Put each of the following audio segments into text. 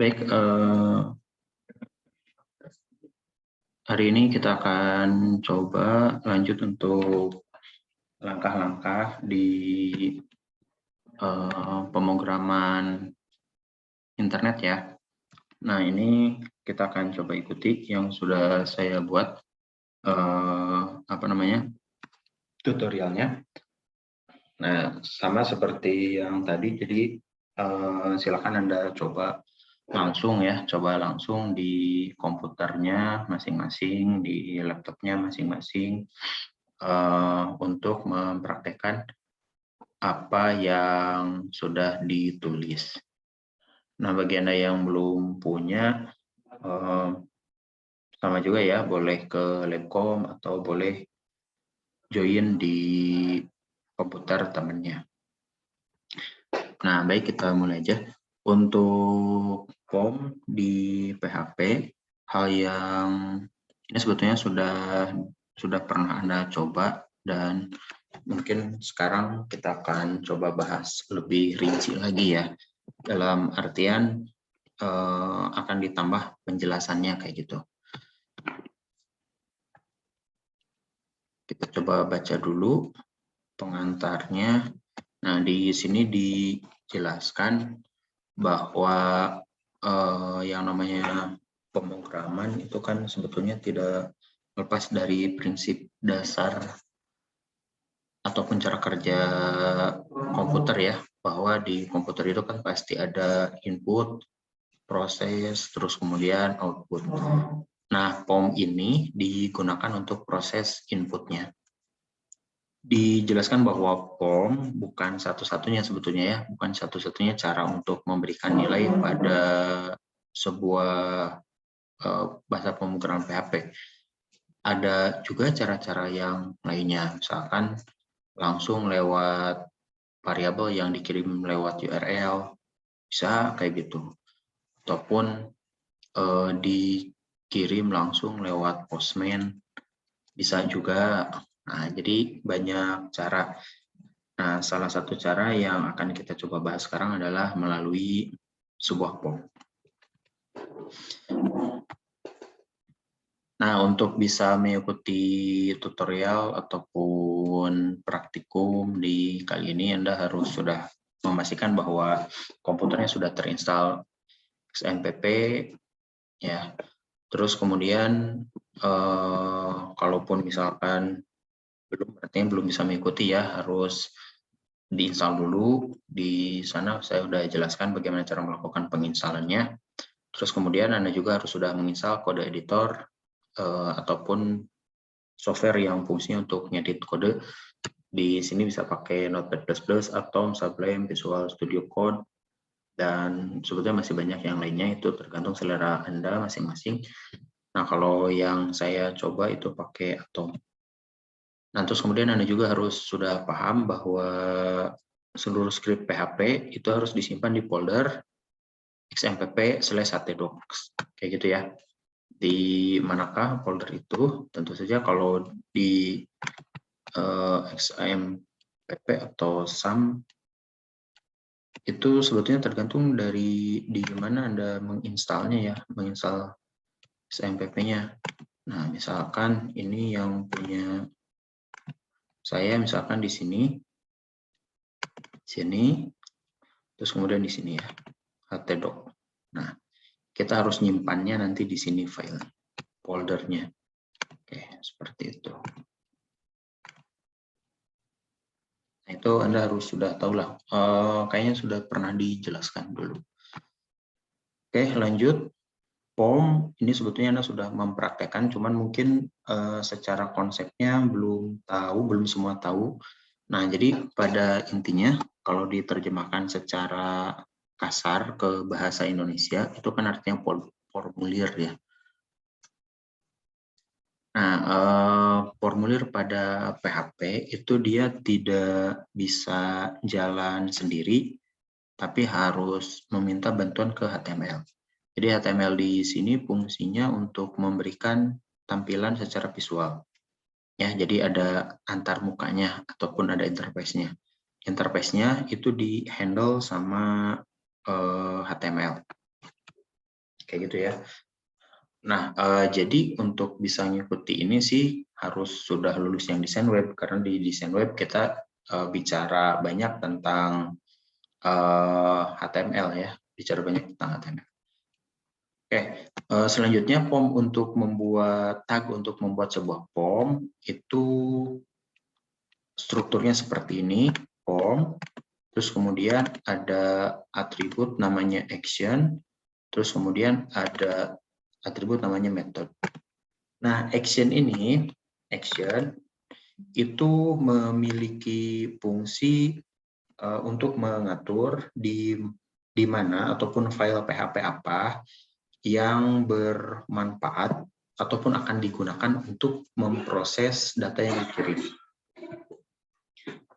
Baik, hari ini kita akan coba lanjut untuk langkah-langkah di pemrograman internet ya. Nah, ini kita akan coba ikuti yang sudah saya buat tutorialnya. Nah, sama seperti yang tadi, jadi silakan Anda coba langsung di komputernya masing-masing, di laptopnya masing-masing, untuk mempraktekkan apa yang sudah ditulis. Nah, bagi Anda yang belum punya, sama juga ya, boleh ke Labcom atau boleh join di komputer temannya. Nah, baik, kita mulai aja. Untuk form di PHP, hal yang ini sebetulnya sudah pernah Anda coba, dan mungkin sekarang kita akan coba bahas lebih rinci lagi ya. Dalam artian akan ditambah penjelasannya kayak gitu. Kita coba baca dulu pengantarnya. Nah, di sini dijelaskan bahwa yang namanya pemrograman itu kan sebetulnya tidak lepas dari prinsip dasar ataupun cara kerja komputer ya, bahwa di komputer itu kan pasti ada input, proses, terus kemudian output. Nah, POM ini digunakan untuk proses inputnya. Dijelaskan bahwa POM bukan satu-satunya sebetulnya ya, bukan satu-satunya cara untuk memberikan nilai pada sebuah bahasa pemrograman PHP. Ada juga cara-cara yang lainnya, misalkan langsung lewat variabel yang dikirim lewat URL, bisa kayak gitu. Ataupun dikirim langsung lewat Postman, bisa juga. Nah, jadi banyak cara. Nah, salah satu cara yang akan kita coba bahas sekarang adalah melalui sebuah POM. Nah, untuk bisa mengikuti tutorial ataupun praktikum di kali ini, Anda harus sudah memastikan bahwa komputernya sudah terinstall XMPP ya. Terus kemudian kalaupun misalkan artinya belum bisa mengikuti ya, harus diinstal dulu. Di sana saya sudah jelaskan bagaimana cara melakukan penginstalannya. Terus kemudian Anda juga harus sudah menginstal kode editor ataupun software yang fungsinya untuk ngedit kode. Di sini bisa pakai Notepad++, Atom, Sublime, Visual Studio Code, dan sebetulnya masih banyak yang lainnya, itu tergantung selera Anda masing-masing. Nah, kalau yang saya coba itu pakai Atom. Nah, terus kemudian Anda juga harus sudah paham bahwa seluruh script PHP itu harus disimpan di folder xmpp/htdocs, kayak gitu ya. Di manakah folder itu? Tentu saja kalau di XMPP atau SAM itu sebetulnya tergantung dari di mana Anda menginstalnya ya, menginstal XMPP-nya. Nah, misalkan ini yang punya saya, misalkan di sini, terus kemudian di sini ya, htdoc. Nah, kita harus nyimpannya nanti di sini file foldernya. Oke, seperti itu. Nah, itu Anda harus sudah tahu lah. Kayaknya sudah pernah dijelaskan dulu. Oke, lanjut. POM ini sebetulnya Anda sudah mempraktekkan, cuman mungkin secara konsepnya belum semua tahu. Nah, jadi pada intinya kalau diterjemahkan secara kasar ke bahasa Indonesia itu kan artinya formulir ya. Nah, formulir pada PHP itu dia tidak bisa jalan sendiri, tapi harus meminta bantuan ke HTML. Jadi HTML di sini fungsinya untuk memberikan tampilan secara visual. Ya, jadi ada antar mukanya ataupun ada interface-nya. Interface-nya itu di-handle sama HTML. kayak gitu ya. Nah, jadi untuk bisa ngikuti ini sih harus sudah lulus yang desain web, karena di desain web kita bicara banyak tentang HTML ya, bicara banyak tentang HTML. Oke, selanjutnya form untuk membuat tag untuk membuat sebuah form itu strukturnya seperti ini, form, terus kemudian ada atribut namanya action, terus kemudian ada atribut namanya method. Nah, action ini, action itu memiliki fungsi untuk mengatur di mana ataupun file PHP apa yang bermanfaat ataupun akan digunakan untuk memproses data yang dikirim.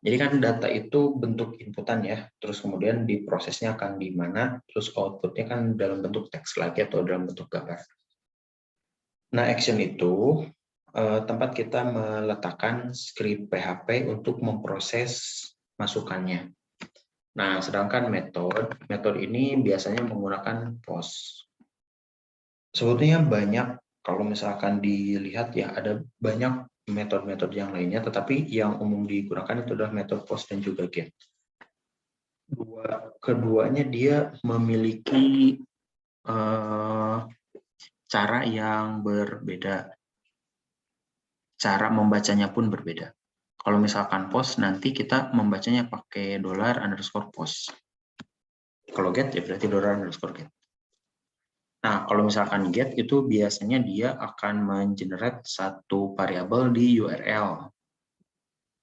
Jadi kan data itu bentuk inputan ya, terus kemudian diprosesnya akan di mana, terus outputnya kan dalam bentuk teks lagi atau dalam bentuk gambar. Nah, action itu tempat kita meletakkan script PHP untuk memproses masukannya. Nah, sedangkan metode ini biasanya menggunakan post. Sebetulnya banyak, kalau misalkan dilihat ya, ada banyak metode-metode yang lainnya, tetapi yang umum digunakan itu adalah metode post dan juga get. Keduanya dia memiliki cara yang berbeda. Cara membacanya pun berbeda. Kalau misalkan post, nanti kita membacanya pakai $_post. Kalau get, ya berarti $_get. Nah, kalau misalkan get itu biasanya dia akan mengenerate satu variabel di URL.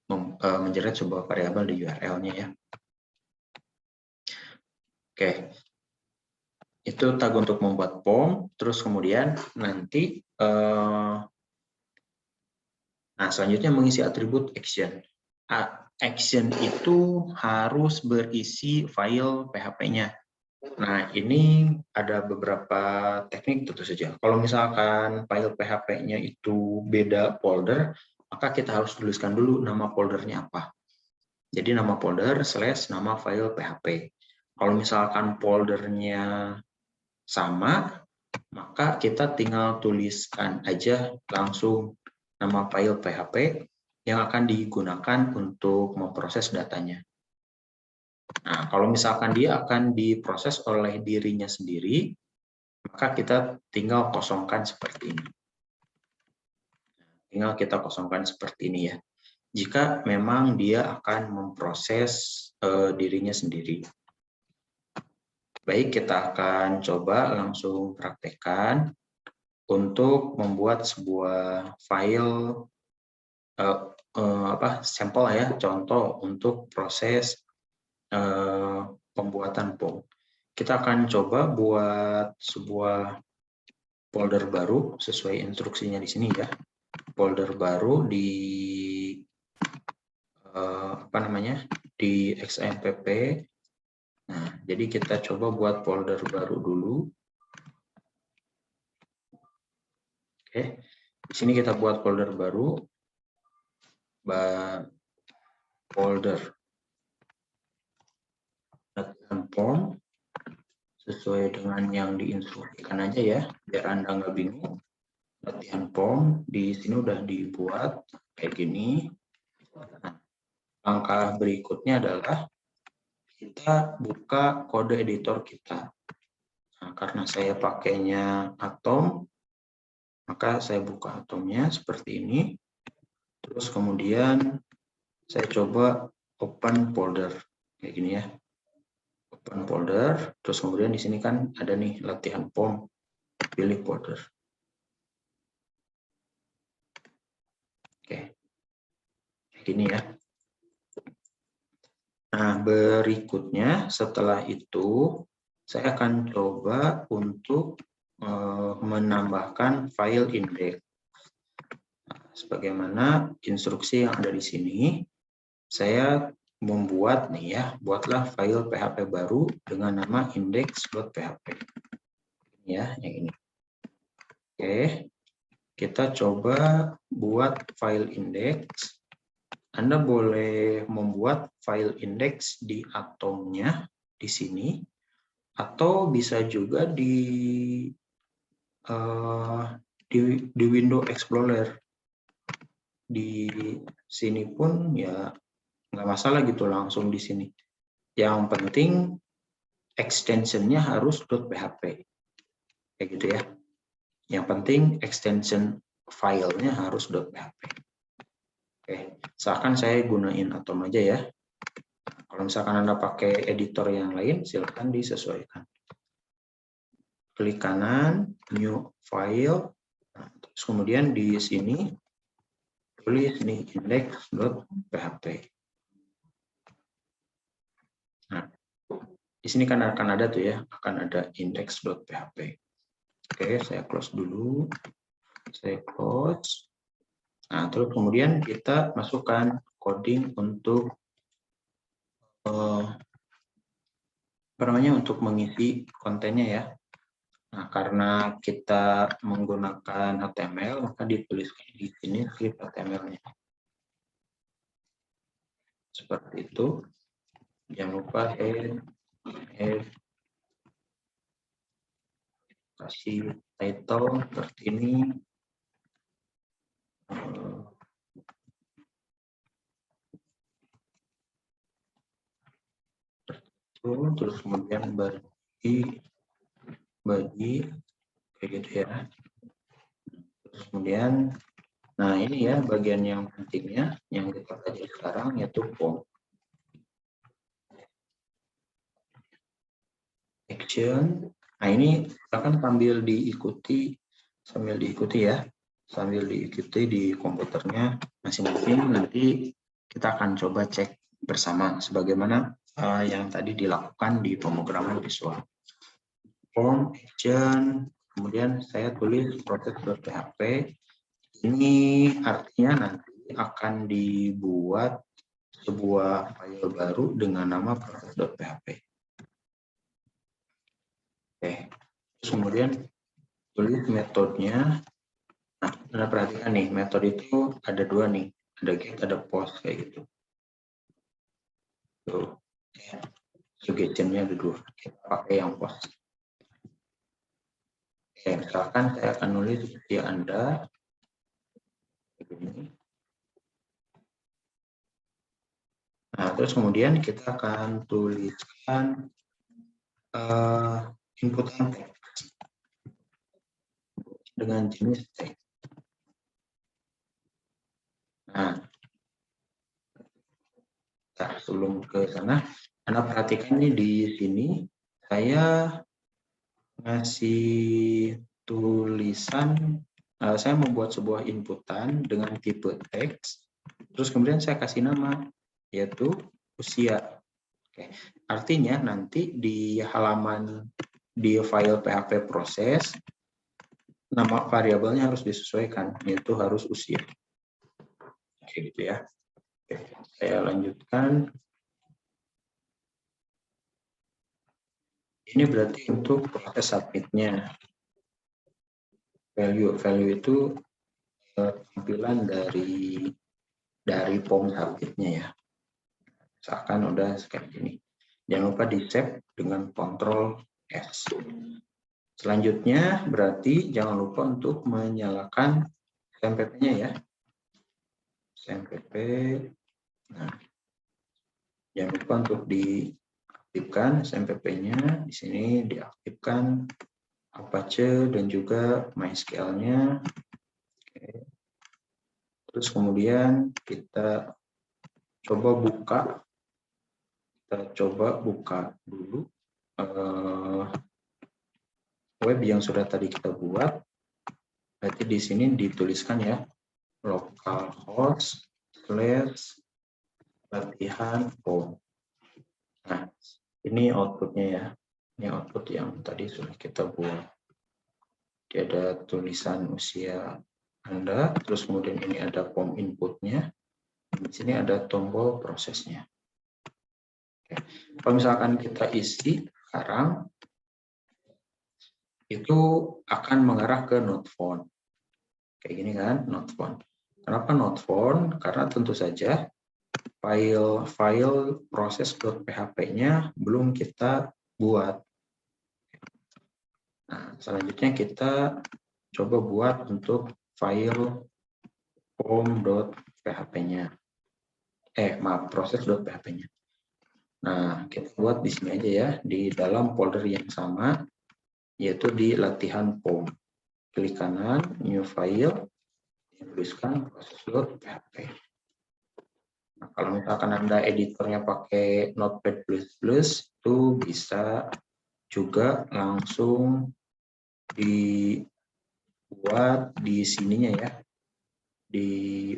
Mengenerate sebuah variabel di URL-nya ya. Oke. Itu tag untuk membuat form, terus kemudian nanti nah, selanjutnya mengisi atribut action. Action itu harus berisi file PHP-nya. Nah, ini ada beberapa teknik tentu saja. Kalau misalkan file PHP-nya itu beda folder, maka kita harus tuliskan dulu nama foldernya apa. Jadi nama folder / nama file PHP. Kalau misalkan foldernya sama, maka kita tinggal tuliskan aja langsung nama file PHP yang akan digunakan untuk memproses datanya. Nah, kalau misalkan dia akan diproses oleh dirinya sendiri, maka kita tinggal kosongkan seperti ini. Tinggal kita kosongkan seperti ini ya. Jika memang dia akan memproses dirinya sendiri. Baik, kita akan coba langsung praktekkan untuk membuat sebuah file sampel ya, contoh untuk proses pembuatan form. Kita akan coba buat sebuah folder baru sesuai instruksinya di sini ya. Folder baru di di XAMPP. Nah, jadi kita coba buat folder baru dulu. Oke. Di sini kita buat folder baru. Folder latihan form sesuai dengan yang diinstruksikan aja ya, biar Anda nggak bingung. Latihan form di sini udah dibuat kayak gini. Nah, langkah berikutnya adalah kita buka kode editor kita. Nah, karena saya pakainya Atom, maka saya buka Atomnya seperti ini. Terus kemudian saya coba open folder kayak gini ya. Open folder, terus kemudian di sini kan ada nih latihan form, pilih folder. Oke, kayak gini ya. Nah, berikutnya setelah itu saya akan coba untuk menambahkan file index. Nah, sebagaimana instruksi yang ada di sini, saya membuat nih ya, buatlah file PHP baru dengan nama index.php. Ya, yang ini. Oke, kita coba buat file index. Anda boleh membuat file index di Atomnya di sini, atau bisa juga di di Windows Explorer. Di sini pun ya nggak masalah gitu, langsung di sini. Yang penting extensionnya harus .php, kayak gitu ya. Yang penting extension filenya harus .php. Oke, misalkan saya gunain Atom aja ya. Kalau misalkan Anda pakai editor yang lain, silakan disesuaikan. Klik kanan, new file, nah, terus kemudian di sini tulis nih index.php. Nah, di sini kan akan ada tuh ya, akan ada index.php. Oke, saya close dulu. Saya close. Nah, terus kemudian kita masukkan coding untuk untuk mengisi kontennya ya. Nah, karena kita menggunakan HTML, maka dituliskan di sini script HTML-nya. Seperti itu. Jangan lupa add kasih title seperti ini. Terus kemudian bagi kayak gitu ya. Terus kemudian, nah ini ya bagian yang pentingnya yang kita pelajari sekarang, yaitu form. Action. Nah ini akan sambil diikuti ya, sambil diikuti di komputernya masing-masing. Nanti kita akan coba cek bersama sebagaimana yang tadi dilakukan di pemrograman visual. Form, action, kemudian saya tulis proses.php. Ini artinya nanti akan dibuat sebuah file baru dengan nama proses.php. Oke, terus kemudian tulis metodenya. Nah, Anda perhatikan nih, metode itu ada dua nih, ada get, ada post kayak gitu. Tuh, ya. Suggestion-nya ada dua, kita pakai yang post. Oke, misalkan saya akan nulis seperti Anda. Nah, terus kemudian kita akan tuliskan inputan teks dengan jenis teks. Nah, sebelum ke sana, Anda perhatikan nih di sini saya ngasih tulisan, saya membuat sebuah inputan dengan tipe teks, terus kemudian saya kasih nama, yaitu usia. Oke. Artinya nanti di halaman di file PHP proses, nama variabelnya harus disesuaikan, yaitu harus usia. Oke, gitu ya. Oke, saya lanjutkan. Ini berarti untuk proses submit-nya. Value itu tampilan dari form submit-nya ya. Misalkan udah kayak gini. Jangan lupa di-save dengan Ctrl S. Selanjutnya berarti jangan lupa untuk menyalakan SMPP-nya ya. SMPP. Nah, jangan lupa untuk diaktifkan SMPP-nya. Di sini diaktifkan Apache dan juga MySQL-nya. Oke. Terus kemudian kita coba buka dulu web yang sudah tadi kita buat. Berarti di sini dituliskan ya, localhost/latihan form. Nah, ini outputnya ya. Ini output yang tadi sudah kita buat. Jadi ada tulisan usia Anda, terus kemudian ini ada form inputnya. Di sini ada tombol prosesnya. Oke. Kalau misalkan kita isi sekarang, itu akan mengarah ke not found. Kayak gini kan, not found. Kenapa not found? Karena tentu saja file proses.php-nya belum kita buat. Nah, selanjutnya kita coba buat untuk file pom.php-nya. Maaf, proses.php-nya. Nah, kita buat di sini aja ya, di dalam folder yang sama, yaitu di latihan pom. Klik kanan, new file, tuliskan proses.php. Nah, kalau misalkan Anda editornya pakai Notepad++, itu bisa juga langsung dibuat di sininya ya, di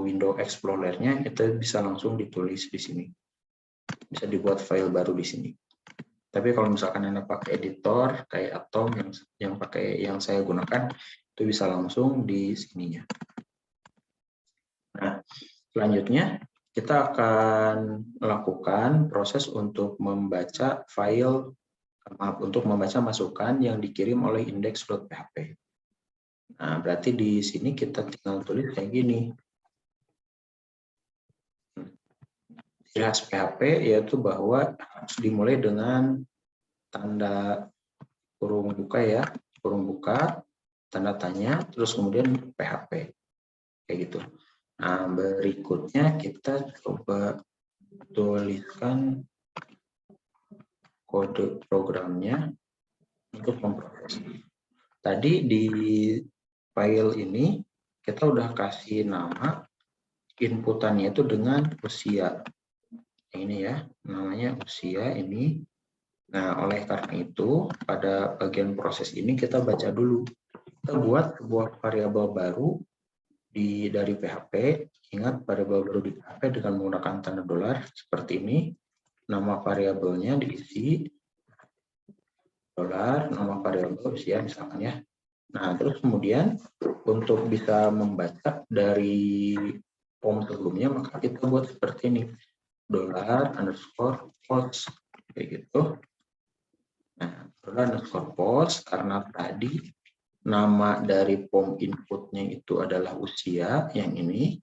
window Explorer-nya itu bisa langsung ditulis di sini, bisa dibuat file baru di sini. Tapi kalau misalkan Anda pakai editor kayak Atom yang saya gunakan, itu bisa langsung di sininya. Nah, selanjutnya kita akan melakukan proses untuk membaca file, untuk membaca masukan yang dikirim oleh index.php. Nah, berarti di sini kita tinggal tulis kayak gini. Ciri khas PHP yaitu bahwa harus dimulai dengan tanda kurung buka ya, kurung buka, tanda tanya, terus kemudian PHP. Kayak gitu. Nah, berikutnya kita coba tuliskan kode programnya untuk memproses. Tadi di file ini kita udah kasih nama inputannya itu dengan usia. Ini ya, namanya usia ini. Nah, oleh karena itu pada bagian proses ini kita baca dulu. Kita buat sebuah variabel baru dari PHP. Ingat variabel baru di PHP dengan menggunakan tanda dolar seperti ini. Nama variabelnya diisi dolar, nama variabel usia misalkan ya. Nah, terus kemudian untuk bisa membaca dari form sebelumnya, maka kita buat seperti ini. $_post, kayak gitu. Nah, $_post, karena tadi nama dari form inputnya itu adalah usia, yang ini,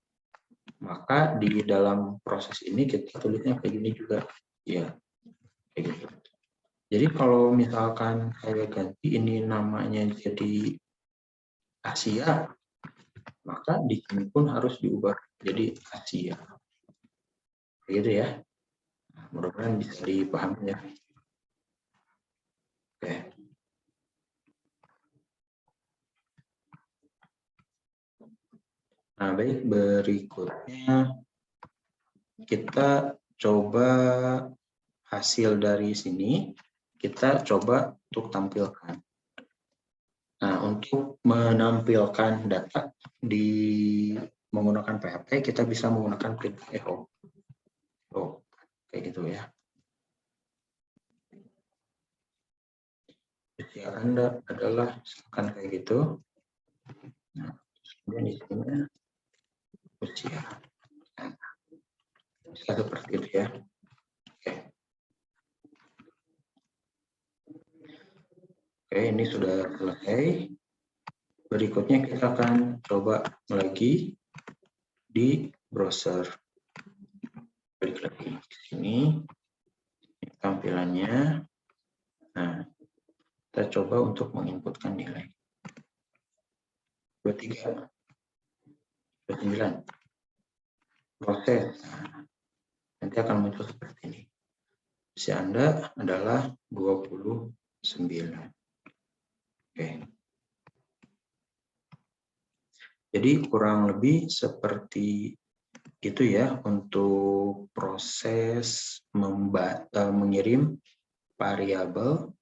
maka di dalam proses ini kita tulisnya kayak gini juga. Ya, kayak gitu. Jadi kalau misalkan saya ganti ini namanya jadi Asia, maka di sini pun harus diubah jadi Asia. Begitu ya. Nah, mudah-mudahan bisa dipahami ya. Oke. Nah, baik, berikutnya kita coba hasil dari sini, kita coba untuk tampilkan. Nah, untuk menampilkan data di menggunakan PHP, kita bisa menggunakan print echo. Oh, kayak gitu ya. Usia Anda adalah misalkan kayak gitu. Nah, kemudian di sini usia. Nah, bisa seperti itu ya. Oke. Oke, ini sudah selesai. Berikutnya kita akan coba lagi di browser. Klik lagi ke sini. Tampilannya. Nah, kita coba untuk menginputkan nilai. 23. 29. Proses. Nah, nanti akan muncul seperti ini. Usia Anda adalah 29. Oke. Jadi kurang lebih seperti itu ya untuk proses mengirim variabel